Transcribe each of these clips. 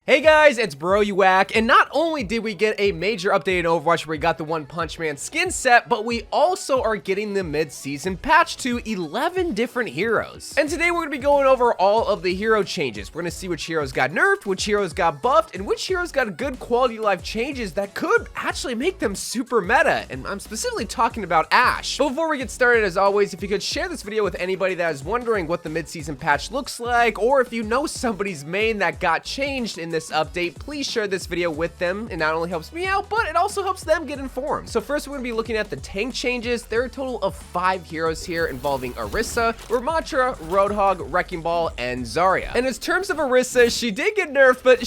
Hey guys, it's Bro You Whack, and not only did we get a major update in Overwatch where we got the One Punch Man skin set, but we also are getting the mid-season patch to 11 different heroes. And today we're going to be going over all of the hero changes. We're going to see which heroes got nerfed, which heroes got buffed, and which heroes got good quality of life changes that could actually make them super meta. And I'm specifically talking about Ashe. But before we get started, as always, if you could share this video with anybody that is wondering what the mid-season patch looks like, or if you know somebody's main that got changed in this update, please share this video with them. It not only helps me out, but it also helps them get informed. So first, we're going to be looking at the tank changes. There are a total of 5 heroes here involving Orisa, Ramattra, Roadhog, Wrecking Ball, and Zarya. And in terms of Orisa, she did get nerfed, but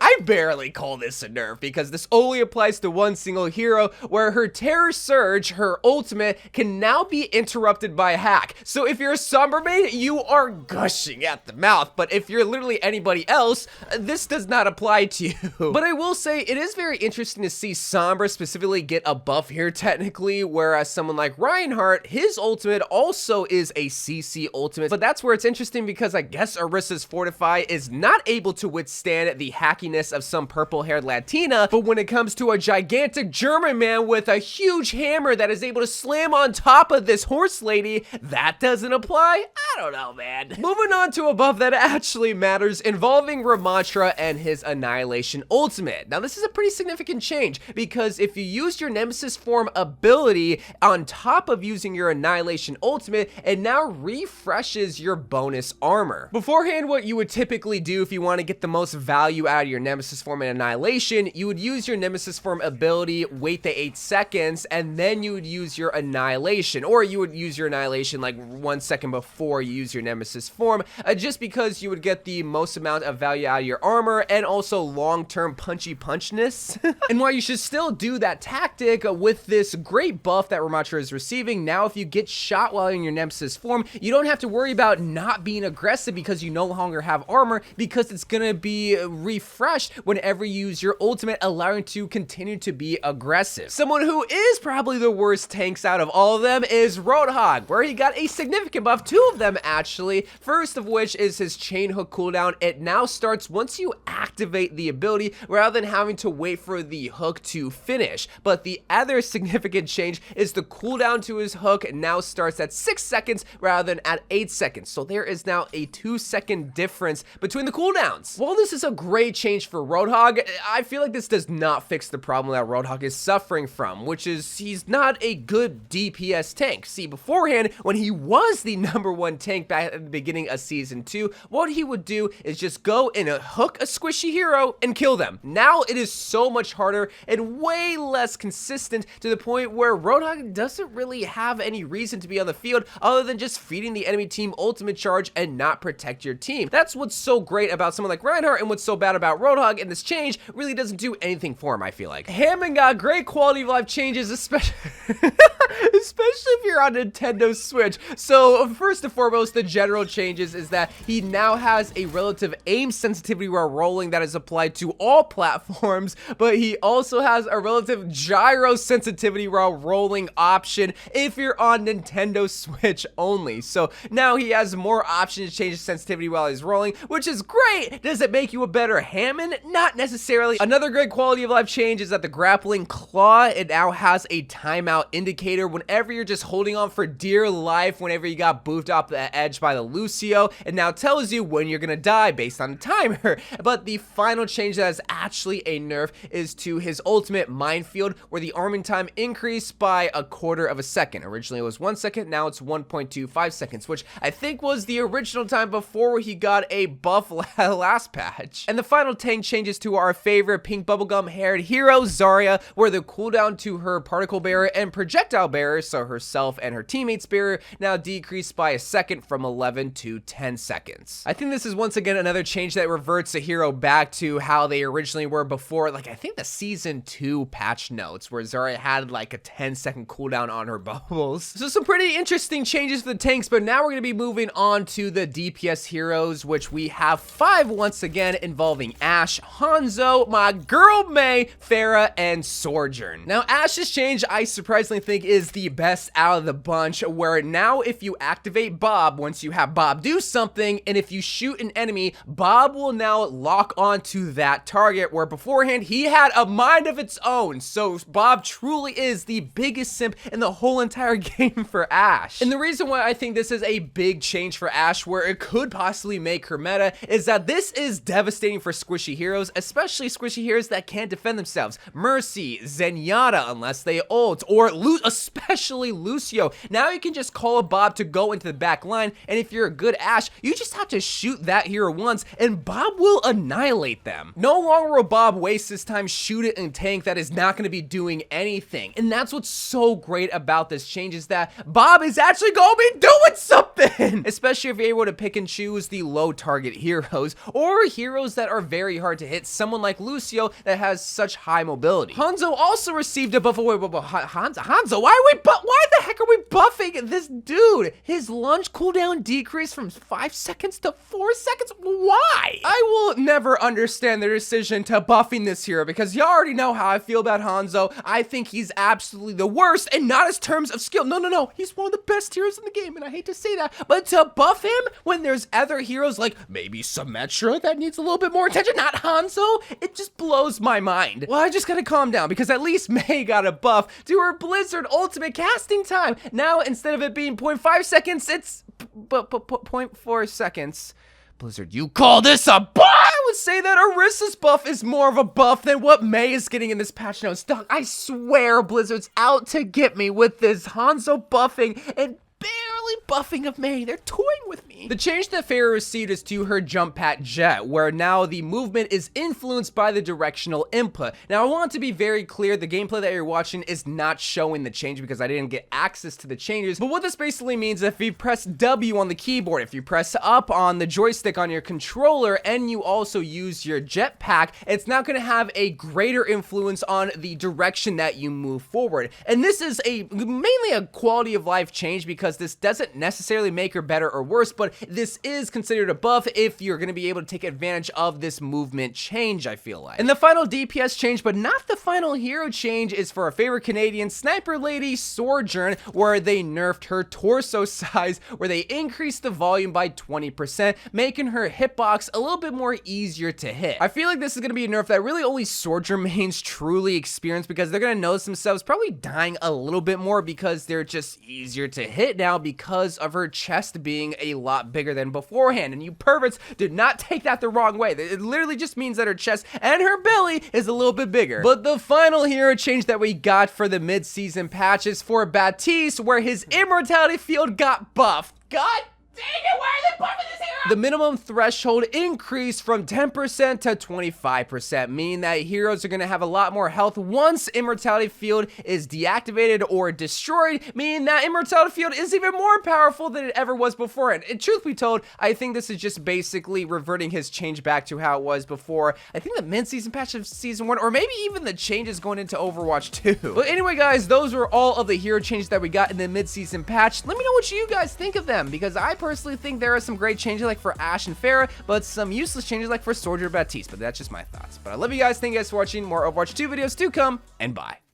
I barely call this a nerf because this only applies to one single hero, where her Terror Surge, her ultimate, can now be interrupted by a hack. So if you're a Sombra main, you are gushing at the mouth, but if you're literally anybody else, this does not apply to you. But I will say, it is very interesting to see Sombra specifically get a buff here technically, whereas someone like Reinhardt, his ultimate also is a CC ultimate. But that's where it's interesting because I guess Orisa's Fortify is not able to withstand the hackiness of some purple-haired Latina, but when it comes to a gigantic German man with a huge hammer that is able to slam on top of this horse lady, that doesn't apply? I don't know, man. Moving on to a buff that actually matters, involving Ramattra and his Annihilation ultimate. Now this is a pretty significant change because if you use your Nemesis form ability on top of using your Annihilation ultimate, it now refreshes your bonus armor. Beforehand, what you would typically do if you want to get the most value out of your Nemesis form and Annihilation, you would use your Nemesis form ability, wait the 8 seconds, and then you would use your Annihilation, or you would use your Annihilation like 1 second before you use your Nemesis form, just because you would get the most amount of value out of your armor and also long-term punchy punchness. And while you should still do that tactic with this great buff that Ramattra is receiving, now if you get shot while in your Nemesis form, you don't have to worry about not being aggressive because you no longer have armor, because it's gonna be refreshed whenever you use your ultimate, allowing you to continue to be aggressive. Someone who is probably the worst tanks out of all of them is Roadhog, where he got a significant buff, 2 of them actually. First of which is his chain hook cooldown. It now starts once you activate the ability rather than having to wait for the hook to finish. But the other significant change is the cooldown to his hook now starts at 6 seconds rather than at 8 seconds. So there is now a 2-second difference between the cooldowns. While this is a great change for Roadhog, I feel like this does not fix the problem that Roadhog is suffering from, which is he's not a good DPS tank. See, beforehand, when he was the #1 tank back at the beginning of Season 2, what he would do is just go and hook a squishy hero and kill them. Now it is so much harder and way less consistent, to the point where Roadhog doesn't really have any reason to be on the field other than just feeding the enemy team ultimate charge and not protect your team. That's what's so great about someone like Reinhardt, and what's so bad about Roadhog, and this change really doesn't do anything for him, I feel like. Hammond got great quality of life changes, especially if you're on Nintendo Switch. So first and foremost, the general changes is that he now has a relative aim sensitivity while rolling that is applied to all platforms, but he also has a relative gyro sensitivity while rolling option if you're on Nintendo Switch only. So now he has more options to change his sensitivity while he's rolling, which is great. Does it make you a better Hammond? Not necessarily. Another great quality of life change is that the grappling claw, it now has a timeout indicator whenever you're just holding on for dear life, whenever you got boofed off the edge by the Lucio. It now tells you when you're gonna die based on the timer. But the final change that is actually a nerf is to his ultimate Minefield, where the arming time increased by 1/4 of a second. Originally it was 1 second, now it's 1.25 seconds, which I think was the original time before he got a buff last patch. And the final tank changes to our favorite pink bubblegum haired hero, Zarya, where the cooldown to her particle bearer and projectile bearer, so herself and her teammates bearer, now decreased by 1 second from 11 to 10 seconds. I think this is once again another change that reverts a hero back to how they originally were before, like I think the Season 2 patch notes, where Zarya had like a 10-second cooldown on her bubbles. So some pretty interesting changes for the tanks, but now we're going to be moving on to the DPS heroes, which we have 5 once again, involving Ashe, Hanzo, my girl Mei, Pharah, and Sojourn. Now Ashe's change, I surprised surprisingly think is the best out of the bunch, where now if you activate Bob, once you have Bob do something, and if you shoot an enemy, Bob will now lock onto that target, where beforehand he had a mind of its own. So Bob truly is the biggest simp in the whole entire game for Ashe. And the reason why I think this is a big change for Ashe, where it could possibly make her meta, is that this is devastating for squishy heroes, especially squishy heroes that can't defend themselves. Mercy, Zenyatta, unless they ult, or especially Lucio. Now you can just call a Bob to go into the back line, and if you're a good Ashe, you just have to shoot that hero once, and Bob will annihilate them. No longer will Bob waste his time shooting and tank that is not going to be doing anything. And that's what's so great about this change, is that Bob is actually going to be doing something! Especially if you're able to pick and choose the low target heroes, or heroes that are very hard to hit, someone like Lucio that has such high mobility. Hanzo also received a buff. Hanzo, why the heck are we buffing this dude? His launch cooldown decreased from 5 seconds to 4 seconds? Why? I will never understand the decision to buffing this hero, because you already know how I feel about Hanzo. I think he's absolutely the worst, and not as terms of skill. No, he's one of the best heroes in the game, and I hate to say that, but to buff him when there's other heroes like maybe Symmetra that needs a little bit more attention, not Hanzo, it just blows my mind. Well, I just gotta calm down, because at least Mei got a buff to her Blizzard ultimate casting time. Now, instead of it being 0.5 seconds, it's 0.4 seconds. Blizzard, you call this a buff? I would say that Orisa's buff is more of a buff than what Mei is getting in this patch notes. Dog, I swear Blizzard's out to get me with this Hanzo buffing and barely buffing of Mei. They're toying with me. The change that Pharah received is to her jump pat jet, where now the movement is influenced by the directional input. Now, I want to be very clear, the gameplay that you're watching is not showing the change because I didn't get access to the changes, but what this basically means is if you press W on the keyboard, if you press up on the joystick on your controller, and you also use your jetpack, it's now going to have a greater influence on the direction that you move forward. And this is mainly a quality of life change, because this doesn't necessarily make her better or worse, but this is considered a buff if you're going to be able to take advantage of this movement change, I feel like. And the final DPS change, but not the final hero change, is for our favorite Canadian sniper lady, Sojourn, where they nerfed her torso size, where they increased the volume by 20%, making her hitbox a little bit more easier to hit. I feel like this is going to be a nerf that really only Sojourn mains truly experience, because they're going to notice themselves probably dying a little bit more because they're just easier to hit now because of her chest being a lot bigger than beforehand. And you perverts did not take that the wrong way. It literally just means that her chest and her belly is a little bit bigger. But the final hero change that we got for the mid-season patch is for Baptiste, where his immortality field got buffed. God dang it, why are they buffing this hero? The minimum threshold increased from 10% to 25%, meaning that heroes are going to have a lot more health once immortality field is deactivated or destroyed, meaning that immortality field is even more powerful than it ever was before. And truth be told, I think this is just basically reverting his change back to how it was before. I think the mid-season patch of Season 1, or maybe even the changes going into Overwatch 2. But anyway, guys, those were all of the hero changes that we got in the mid-season patch. Let me know what you guys think of them, because I personally think there are some great changes like for Ashe and Pharah, but some useless changes like for Sojourn Baptiste. But that's just my thoughts. But I love you guys. Thank you guys for watching. More Overwatch 2 videos to come, and bye.